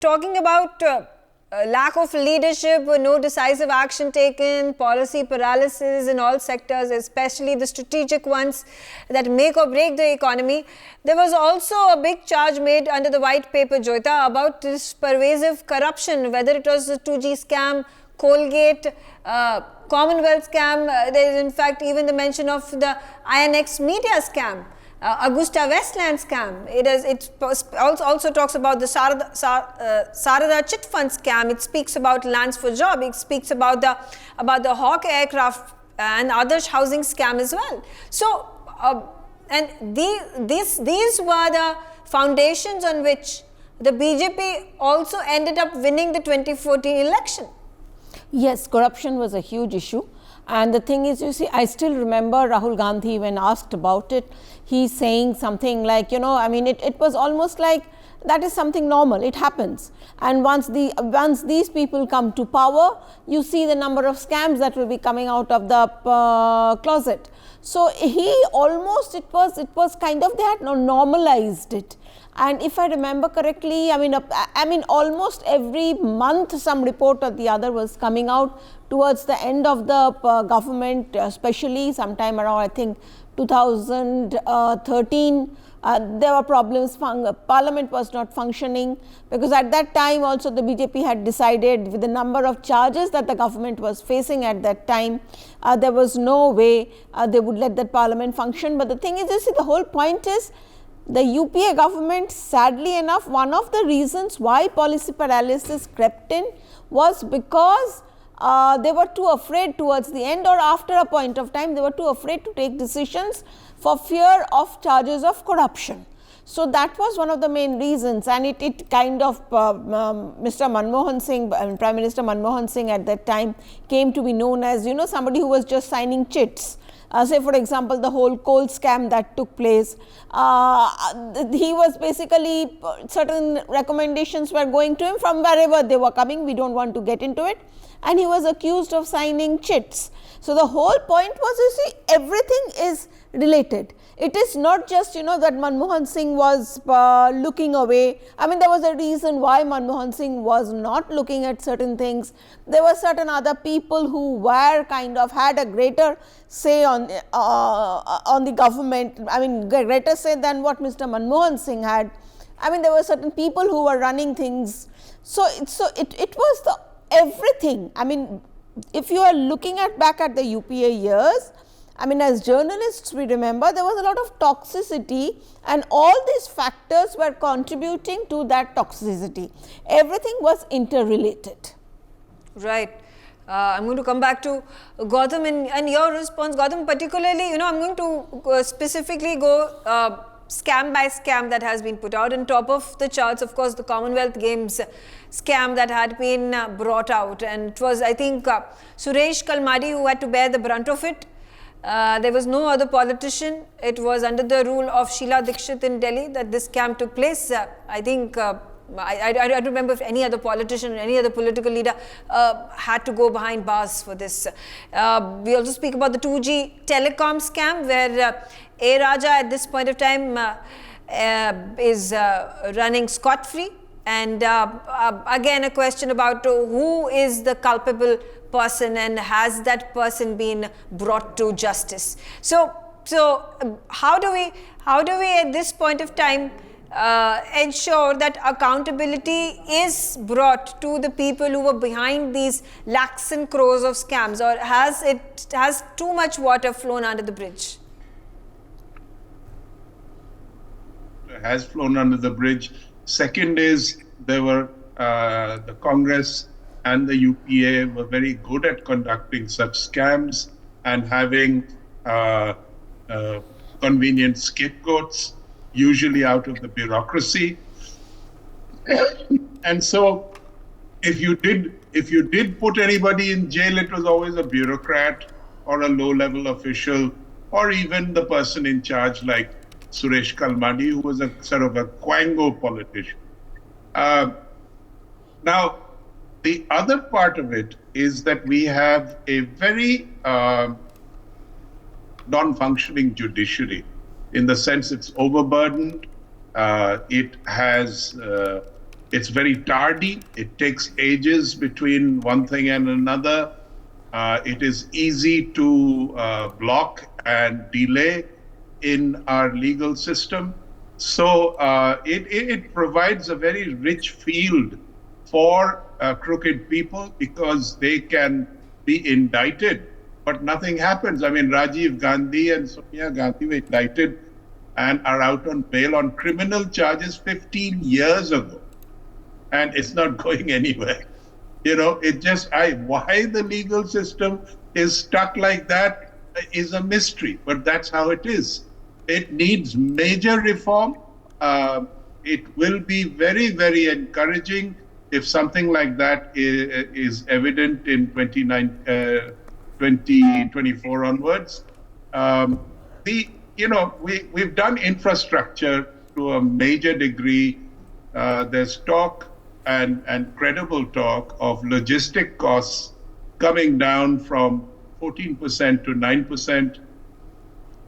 talking about lack of leadership, no decisive action taken, policy paralysis in all sectors, especially the strategic ones that make or break the economy. There was also a big charge made under the white paper, Joyita, about this pervasive corruption, whether it was the 2G scam, Colgate, Commonwealth scam. There is in fact even the mention of the INX media scam. Augusta Westland scam. It also talks about the Sarada chit fund scam. It speaks about lands for job. It speaks about the Hawk aircraft and other housing scam as well. So, and these were the foundations on which the BJP also ended up winning the 2014 election. Yes, corruption was a huge issue. And the thing is, you see, I still remember Rahul Gandhi, when asked about it, he's saying something like, it was almost like that is something normal, it happens. And once these people come to power, you see the number of scams that will be coming out of the closet. So he almost, it was kind of, they had normalized it. And if I remember correctly, almost every month some report or the other was coming out towards the end of the government, especially sometime around, I think, 2013. There were problems, Parliament was not functioning, because at that time also the BJP had decided, with the number of charges that the government was facing at that time, there was no way they would let that Parliament function. But the thing is, you see, the whole point is, the UPA government, sadly enough, one of the reasons why policy paralysis crept in was because they were too afraid towards the end, or after a point of time, they were too afraid to take decisions for fear of charges of corruption. So that was one of the main reasons, and it kind of, Mr. Manmohan Singh, Prime Minister Manmohan Singh at that time came to be known as, somebody who was just signing chits. Say for example, the whole coal scam that took place, he was basically, certain recommendations were going to him from wherever they were coming, we don't want to get into it, and he was accused of signing chits. So the whole point was, you see, everything is related. It is not just, that Manmohan Singh was looking away. There was a reason why Manmohan Singh was not looking at certain things. There were certain other people who were kind of had a greater say on the government, greater say than what Mr. Manmohan Singh had. There were certain people who were running things. So it was the everything. If you are looking back at the UPA years, as journalists, we remember there was a lot of toxicity, and all these factors were contributing to that toxicity. Everything was interrelated. Right. I'm going to come back to Gautam and your response. Gautam, particularly, I'm going to specifically go scam by scam that has been put out. On top of the charts, of course, the Commonwealth Games scam that had been brought out. And it was, I think, Suresh Kalmadi who had to bear the brunt of it. There was no other politician. It was under the rule of Sheila Dikshit in Delhi that this scam took place. I think, I don't remember if any other politician or any other political leader had to go behind bars for this. We also speak about the 2G telecom scam, where A. Raja at this point of time is running scot-free. And again, a question about who is the culpable person and has that person been brought to justice. So how do we at this point of time ensure that accountability is brought to the people who were behind these lakhs and crores of scams, or has too much water flown under the bridge? Has flown under the bridge. Second is, there were the Congress and the UPA were very good at conducting such scams and having convenient scapegoats, usually out of the bureaucracy. And so if you did put anybody in jail, it was always a bureaucrat or a low-level official, or even the person in charge like Suresh Kalmadi, who was a sort of a quango politician. Now, the other part of it is that we have a very non-functioning judiciary, in the sense it's overburdened. It has It's very tardy. It takes ages between one thing and another. It is easy to block and delay in our legal system. So it provides a very rich field for crooked people because they can be indicted, but nothing happens. I mean, Rajiv Gandhi and Sonia Gandhi were indicted and are out on bail on criminal charges 15 years ago, and it's not going anywhere. You know, it just, why the legal system is stuck like that is a mystery, but that's how it is. It needs major reform. It will be very, very encouraging if something like that is evident in 2024 onwards. We've done infrastructure to a major degree. There's talk and credible talk of logistic costs coming down from 14% to 9%,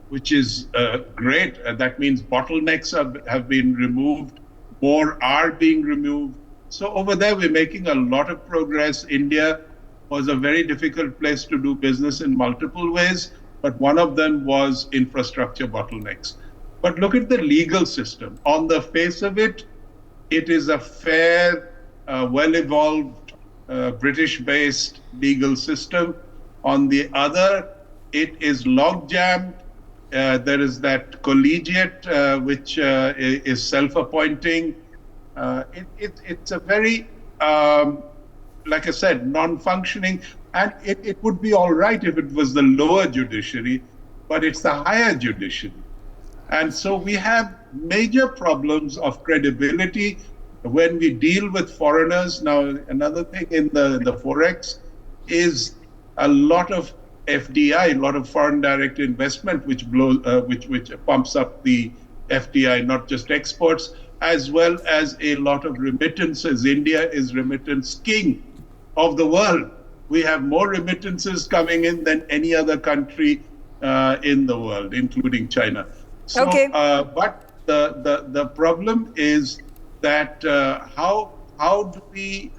which is great. That means bottlenecks have been removed, more are being removed. So over there, we're making a lot of progress. India was a very difficult place to do business in multiple ways, but one of them was infrastructure bottlenecks. But look at the legal system. On the face of it, it is a fair, well-evolved, British-based legal system. On the other, it is log-jammed. There is that collegiate, which is self-appointing. It's a very, like I said, non-functioning, and it would be all right if it was the lower judiciary, but it's the higher judiciary. And so we have major problems of credibility when we deal with foreigners. Now, another thing in the Forex is a lot of FDI, a lot of foreign direct investment, which pumps up the FDI, not just exports, as well as a lot of remittances. India is remittance king of the world. We have more remittances coming in than any other country in the world, including China. So, okay. But the problem is that how do we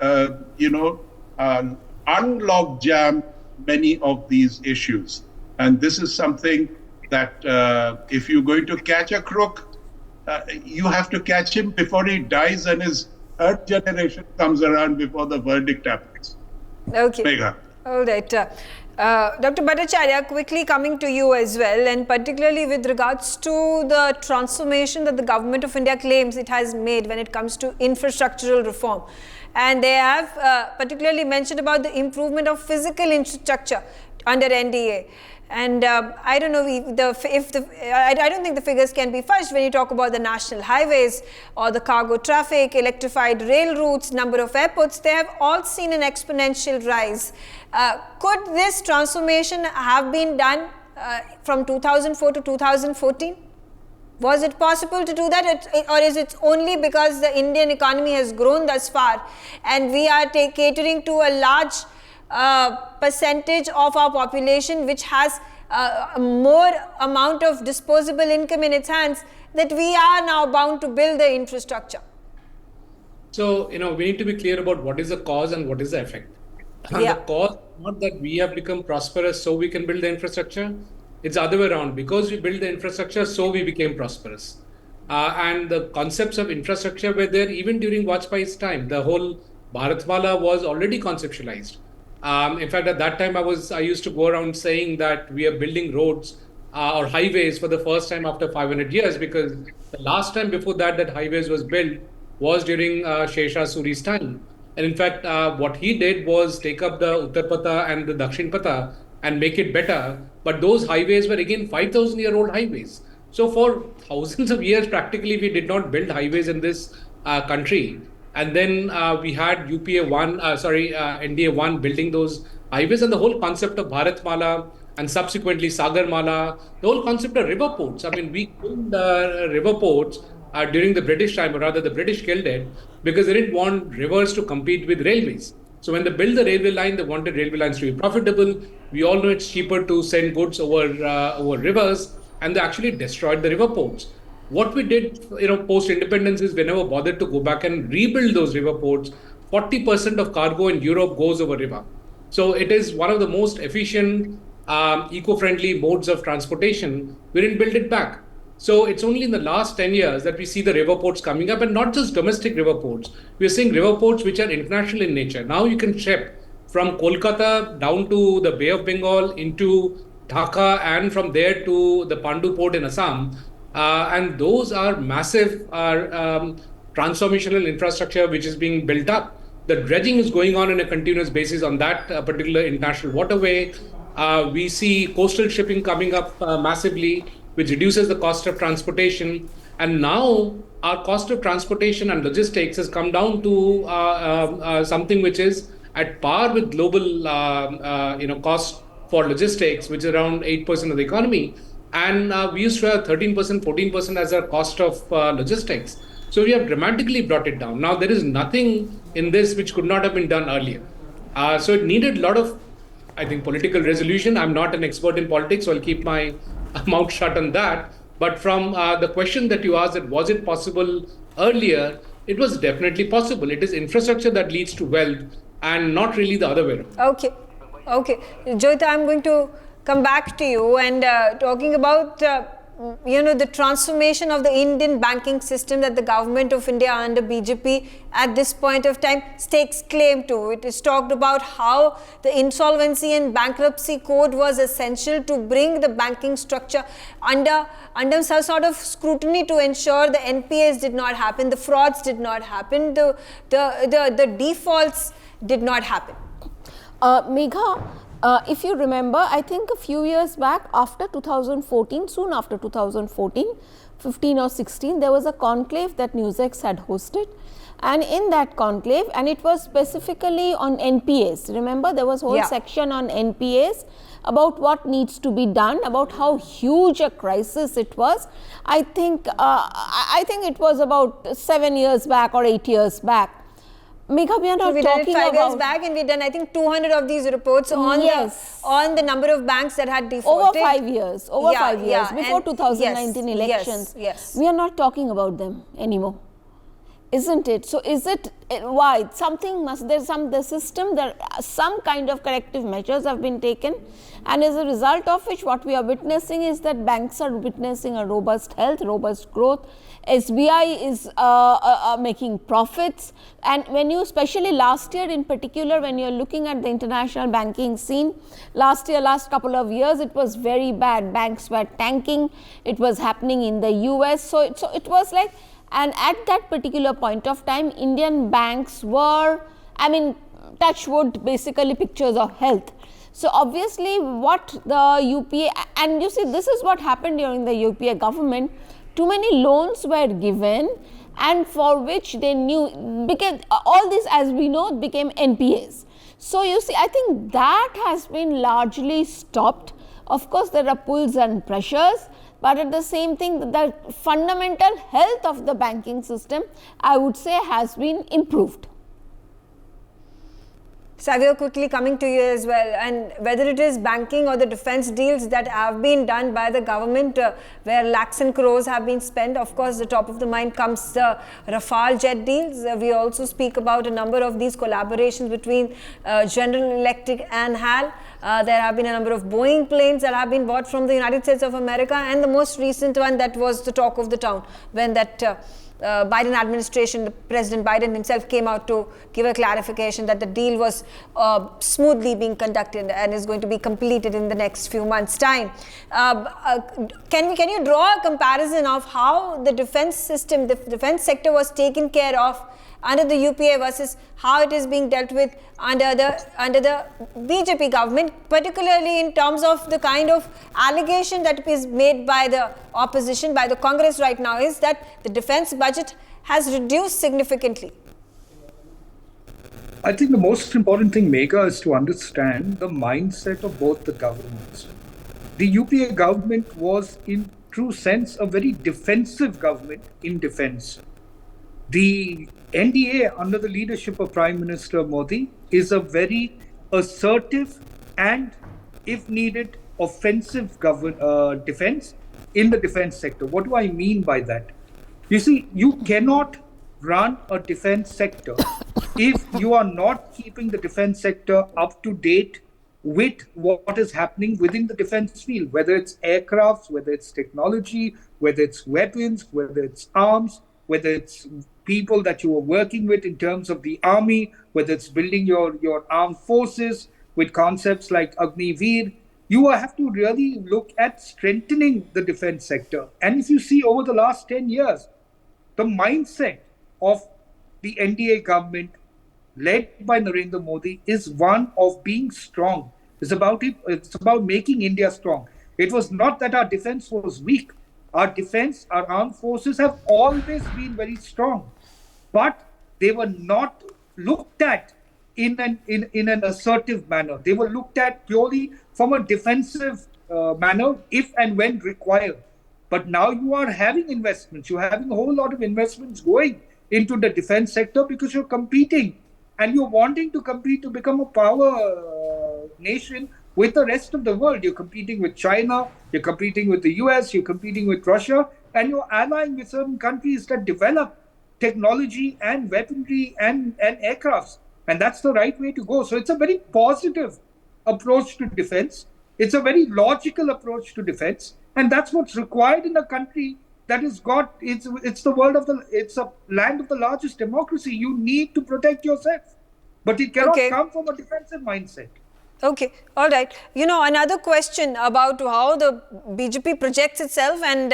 unlog jam many of these issues? And this is something that if you're going to catch a crook, you have to catch him before he dies and his third generation comes around before the verdict happens. Okay. Megha. All right. Dr. Bhattacharya, quickly coming to you as well, and particularly with regards to the transformation that the government of India claims it has made when it comes to infrastructural reform. And they have particularly mentioned about the improvement of physical infrastructure under NDA. And I don't know I don't think the figures can be fudged when you talk about the national highways or the cargo traffic, electrified rail routes, number of airports. They have all seen an exponential rise. Could this transformation have been done from 2004 to 2014? Was it possible to do that, or is it only because the Indian economy has grown thus far and we are catering to a large percentage of our population which has a more amount of disposable income in its hands, that we are now bound to build the infrastructure? So, we need to be clear about what is the cause and what is the effect. And Yeah. the cause, not that we have become prosperous so we can build the infrastructure. It's the other way around. Because we built the infrastructure, so we became prosperous. And the concepts of infrastructure were there even during Vajpayee's time. The whole Bharatmala was already conceptualized. In fact, at that time, I used to go around saying that we are building roads or highways for the first time after 500 years, because the last time before that highways was built was during Shesha Suri's time. And in fact, what he did was take up the Uttar Pata and the Dakshin Pata and make it better. But those highways were again 5,000-year-old highways. So for thousands of years, practically, we did not build highways in this country. And then we had NDA 1 building those highways, and the whole concept of Bharatmala and subsequently Sagarmala, the whole concept of river ports. I mean, we killed river ports during the British time, or rather the British killed it because they didn't want rivers to compete with railways. So when they built the railway line, they wanted railway lines to be profitable. We all know it's cheaper to send goods over rivers, and they actually destroyed the river ports. What we did, post independence is we never bothered to go back and rebuild those river ports. 40% of cargo in Europe goes over river. So it is one of the most efficient, eco-friendly modes of transportation. We didn't build it back. So it's only in the last 10 years that we see the river ports coming up, and not just domestic river ports. We're seeing river ports which are international in nature. Now you can ship from Kolkata down to the Bay of Bengal into Dhaka, and from there to the Pandu port in Assam. And those are massive transformational infrastructure which is being built up. The dredging is going on a continuous basis on that particular international waterway. We see coastal shipping coming up massively, which reduces the cost of transportation. And now our cost of transportation and logistics has come down to something which is at par with global cost for logistics, which is around 8% of the economy. And we used to have 13%, 14% as our cost of logistics. So we have dramatically brought it down. Now, there is nothing in this which could not have been done earlier. So it needed a lot of, I think, political resolution. I'm not an expert in politics, so I'll keep my mouth shut on that. But from the question that you asked, that was it possible earlier, it was definitely possible. It is infrastructure that leads to wealth and not really the other way around. Okay. Joyita, I'm going to come back to you and talking about the transformation of the Indian banking system that the government of India under BJP at this point of time stakes claim to. It is talked about how the insolvency and bankruptcy code was essential to bring the banking structure under some sort of scrutiny to ensure the NPAs did not happen, the frauds did not happen, the defaults did not happen. Megha, if you remember, I think a few years back, after 2014, soon after 2014, 15 or 16, there was a conclave that NewsX had hosted. And in that conclave, and it was specifically on NPAs. Remember, there was a whole section on NPAs about what needs to be done, about how huge a crisis it was. I think it was about 7 years back or 8 years back. Megha, we are not talking about... 5 years back, and we've done, I think, 200 of these reports on the number of banks that had defaulted. Over 5 years, before 2019 elections. Yes. We are not talking about them anymore, isn't it? So is it, why? Something must, the system, some kind of corrective measures have been taken, and as a result of which, what we are witnessing is that banks are witnessing a robust health, robust growth. SBI is making profits, and when you, especially last year in particular, when you are looking at the international banking scene, last couple of years, it was very bad. Banks were tanking. It was happening in the US. So it was like, and at that particular point of time, Indian banks were, touch wood, basically pictures of health. So obviously, what the UPA, and you see, this is what happened during the UPA government. Too many loans were given, and for which they knew, because all this, as we know, became NPAs. So you see, I think that has been largely stopped. Of course, there are pulls and pressures, but at the same thing, the fundamental health of the banking system, I would say, has been improved. Savio, quickly coming to you as well, and whether it is banking or the defense deals that have been done by the government, where lakhs and crores have been spent. Of course, the top of the mind comes the Rafale jet deals. We also speak about a number of these collaborations between General Electric and HAL. There have been a number of Boeing planes that have been bought from the United States of America, and the most recent one that was the talk of the town when that Biden administration, President Biden himself came out to give a clarification that the deal was smoothly being conducted and is going to be completed in the next few months' time. Can you draw a comparison of how the defense system, the defense sector was taken care of under the UPA versus how it is being dealt with under the BJP government, particularly in terms of the kind of allegation that is made by the opposition, by the Congress right now, is that the defense budget has reduced significantly? I think the most important thing, Megha, is to understand the mindset of both the governments. The UPA government was, in true sense, a very defensive government in defense. The NDA, under the leadership of Prime Minister Modi, is a very assertive and, if needed, offensive defense, in the defense sector. What do I mean by that? You see, you cannot run a defense sector if you are not keeping the defense sector up to date with what is happening within the defense field, whether it's aircrafts, whether it's technology, whether it's weapons, whether it's arms, whether it's people that you are working with in terms of the army, whether it's building your armed forces with concepts like Agniveer. You have to really look at strengthening the defense sector. And if you see over the last 10 years, the mindset of the NDA government led by Narendra Modi is one of being strong. It's about making India strong. It was not that our defense was weak. Our defense, our armed forces have always been very strong, but they were not looked at in an assertive manner. They were looked at purely from a defensive manner if and when required. But now you are having investments. You're having a whole lot of investments going into the defense sector because you're competing and you're wanting to compete to become a power nation with the rest of the world. You're competing with China, you're competing with the US, you're competing with Russia, and you're allying with certain countries that develop technology and weaponry and aircrafts. And that's the right way to go. So it's a very positive approach to defense. It's a very logical approach to defense. And that's what's required in a country that has got, it's a land of the largest democracy. You need to protect yourself. But it cannot come from a defensive mindset. Okay, all right. You know, another question about how the BJP projects itself and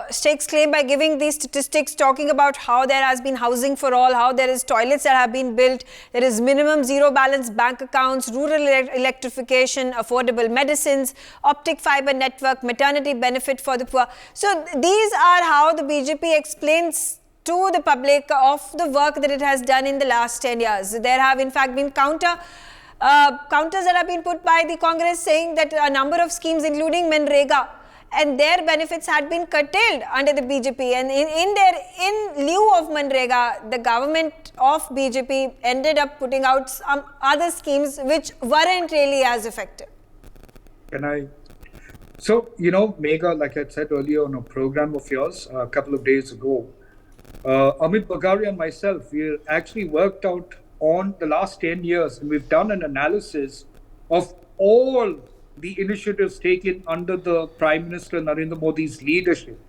stakes claim by giving these statistics, talking about how there has been housing for all, how there is toilets that have been built, there is minimum zero balance bank accounts, rural electrification, affordable medicines, optic fiber network, maternity benefit for the poor. So these are how the BJP explains to the public of the work that it has done in the last 10 years. There have in fact been counters that have been put by the Congress saying that a number of schemes including Manrega and their benefits had been curtailed under the BJP, and in lieu of Manrega, the government of BJP ended up putting out some other schemes which weren't really as effective. So, you know, Megha, like I said earlier on a program of yours a couple of days ago, Amit Bagaria and myself, we actually worked out on the last 10 years, and we've done an analysis of all the initiatives taken under the Prime Minister Narendra Modi's leadership.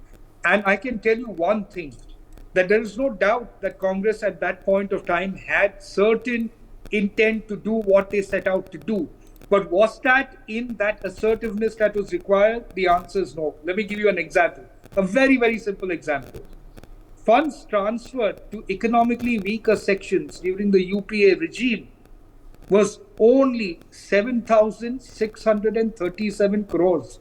And I can tell you one thing, that there is no doubt that Congress at that point of time had certain intent to do what they set out to do. But was that in that assertiveness that was required? The answer is no. Let me give you an example, a very, very simple example. Funds transferred to economically weaker sections during the UPA regime was only 7,637 crores.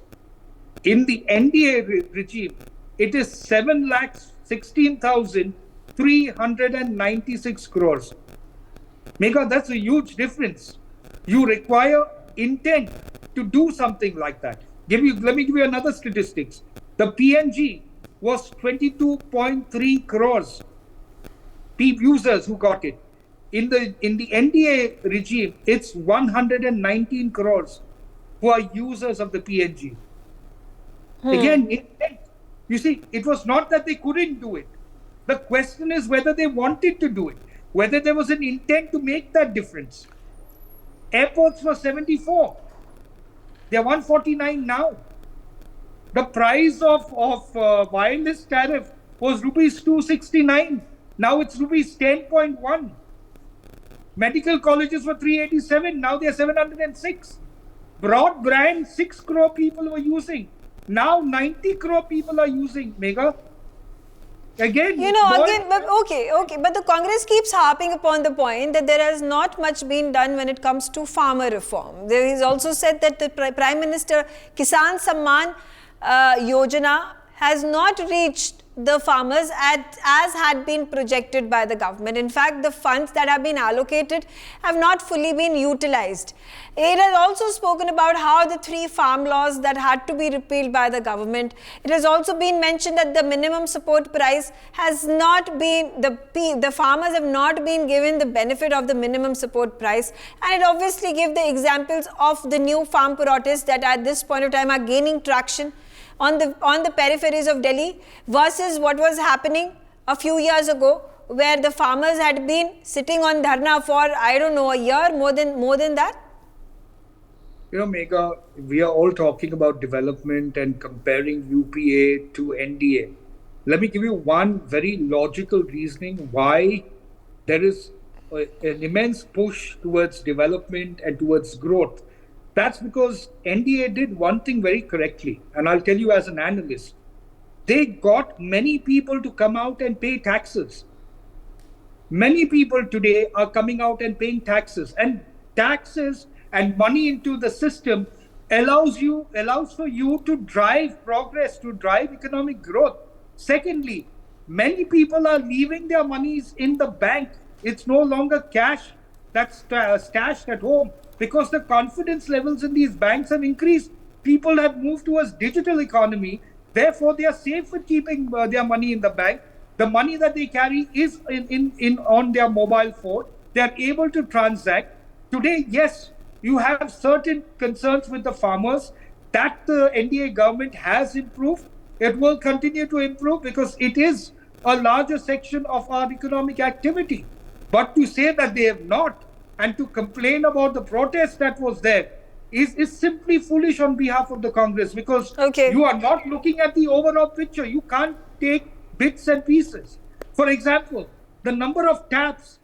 In the NDA regime, it is 7,16,396 crores. Megha, that's a huge difference. You require intent to do something like that. Let me give you another statistics. The PNG was 22.3 crores users who got it. In the NDA regime, it's 119 crores who are users of the PNG. Again, you see, it was not that they couldn't do it. The question is whether they wanted to do it, whether there was an intent to make that difference. Airports were 74. They're 149 now. The price of wireless tariff was rupees 269. Now it's rupees 10.1. Medical colleges were 387. Now they're 706. Broadband, 6 crore people were using. Now 90 crore people are using. Megha. Again, but the Congress keeps harping upon the point that there has not much been done when it comes to farmer reform. There is also said that the Prime Minister Kisan Samman Yojana has not reached the farmers as had been projected by the government. In fact, the funds that have been allocated have not fully been utilized. It has also spoken about how the 3 farm laws that had to be repealed by the government. It has also been mentioned that the minimum support price has not been, the farmers have not been given the benefit of the minimum support price. And it obviously gives the examples of the new farm protest that at this point of time are gaining traction. on the peripheries of Delhi versus what was happening a few years ago, where the farmers had been sitting on dharna for, I don't know, a year, more than that? You know, Megha, we are all talking about development and comparing UPA to NDA. Let me give you one very logical reasoning why there is an immense push towards development and towards growth. That's because NDA did one thing very correctly, and I'll tell you as an analyst. They got many people to come out and pay taxes. Many people today are coming out and paying taxes, and taxes and money into the system allows for you to drive progress, to drive economic growth. Secondly, many people are leaving their monies in the bank. It's no longer cash that's stashed at home because the confidence levels in these banks have increased. People have moved towards digital economy. Therefore, they are safe with keeping their money in the bank. The money that they carry is on their mobile phone. They are able to transact. Today, yes, you have certain concerns with the farmers that the NDA government has improved. It will continue to improve because it is a larger section of our economic activity. But to say that they have not and to complain about the protest that was there is simply foolish on behalf of the Congress, because you are not looking at the overall picture. You can't take bits and pieces. For example, the number of taps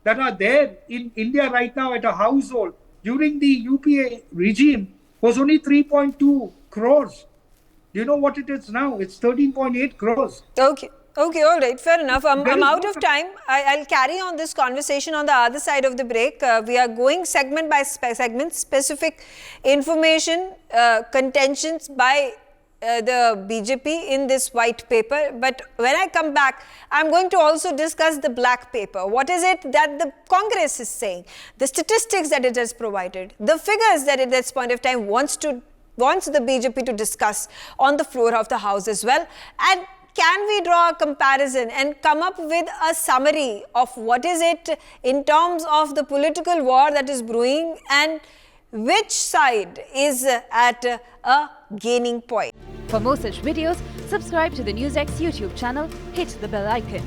that are there in India right now at a household during the UPA regime was only 3.2 crores. Do you know what it is now? It's 13.8 crores. Okay, all right, fair enough. I'm out of time. I'll carry on this conversation on the other side of the break. We are going segment by segment, specific information, contentions by the BJP in this white paper. But when I come back, I'm going to also discuss the black paper. What is it that the Congress is saying? The statistics that it has provided, the figures that at this point of time wants the BJP to discuss on the floor of the House as well. And can we draw a comparison and come up with a summary of what is it in terms of the political war that is brewing and which side is at a gaining point? For more such videos, subscribe to the NewsX YouTube channel, hit the bell icon.